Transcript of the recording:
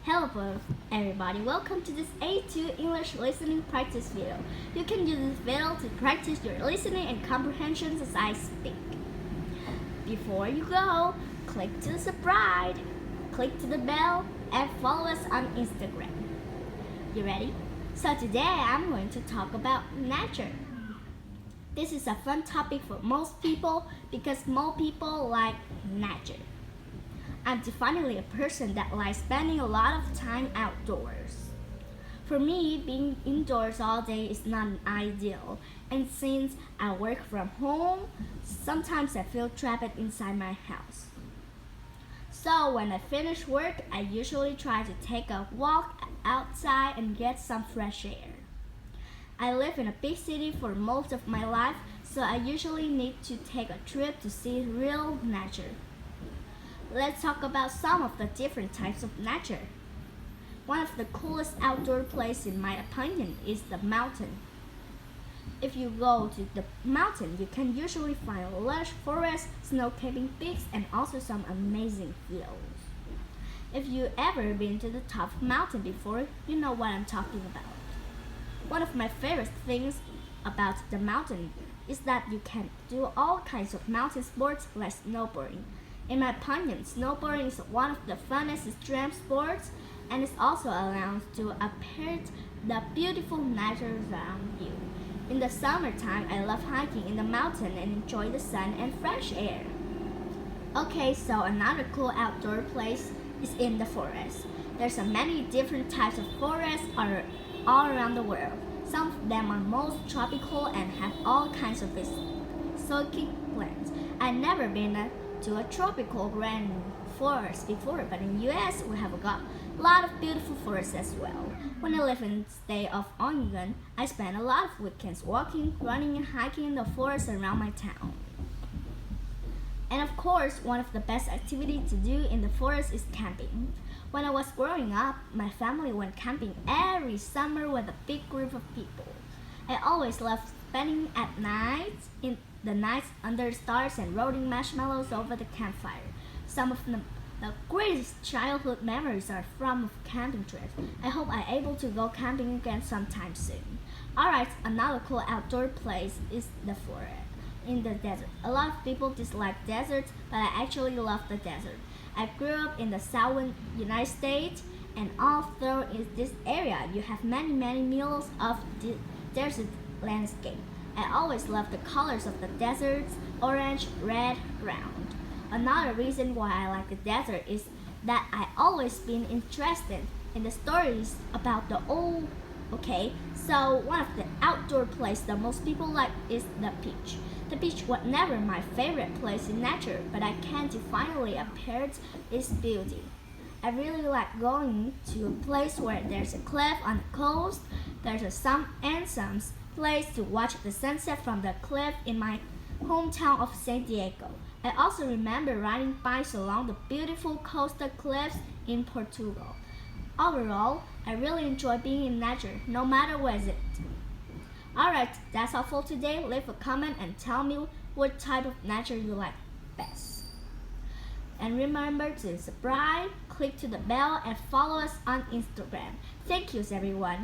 Hello everybody, welcome to this A2 English listening practice video. You can use this video to practice your listening and comprehensions as I speak. Before you go, click to subscribe, click to the bell, and follow us on Instagram. You ready? So today I'm going to talk about nature. This is a fun topic for most people because most people like nature. I'm definitely a person that likes spending a lot of time outdoors. For me, being indoors all day is not ideal, and since I work from home, sometimes I feel trapped inside my house. So when I finish work, I usually try to take a walk outside and get some fresh air. I live in a big city for most of my life, so I usually need to take a trip to see real nature. Let's talk about some of the different types of nature. One of the coolest outdoor places in my opinion is the mountain. If you go to the mountain, you can usually find lush forests, snow-capped peaks, and also some amazing views. If you ever been to the top of mountain before, you know what I'm talking about. One of my favorite things about the mountain is that you can do all kinds of mountain sports like snowboarding. In my opinion, snowboarding is one of the funnest extreme sports, and it also allows you to appreciate the beautiful nature around you. In the summertime, I love hiking in the mountain and enjoy the sun and fresh air. Okay, so another cool outdoor place is in the forest. There's many different types of forests all around the world. Some of them are most tropical and have all kinds of exotic plants. I've never been to a tropical rainforest before, but in US we have got a lot of beautiful forests as well. When I live in the state of Oregon, I spend a lot of weekends walking, running, and hiking in the forest around my town. And of course, one of the best activities to do in the forest is camping. When I was growing up, my family went camping every summer with a big group of people. I always loved spending at night in the nights under the stars and roasting marshmallows over the campfire. Some of the greatest childhood memories are from camping trips. I hope I'm able to go camping again sometime soon. Alright, another cool outdoor place is the forest in the desert. A lot of people dislike deserts, but I actually love the desert. I grew up in the southern United States, and all through this area you have many miles of desert landscape. I always love the colors of the deserts, orange, red, ground. Another reason why I like the desert is that I always been interested in the stories about the old. Okay, so one of the outdoor places that most people like is the beach. The beach was never my favorite place in nature, but I can't finally appreciate its beauty. I really like going to a place where there's a cliff on the coast, there's a some place to watch the sunset from the cliff in my hometown of San Diego. I also remember riding bikes along the beautiful coastal cliffs in Portugal. Overall, I really enjoy being in nature, no matter where it is. Alright, that's all for today. Leave a comment and tell me what type of nature you like best. And remember to subscribe, click to the bell, and follow us on Instagram. Thank you, everyone.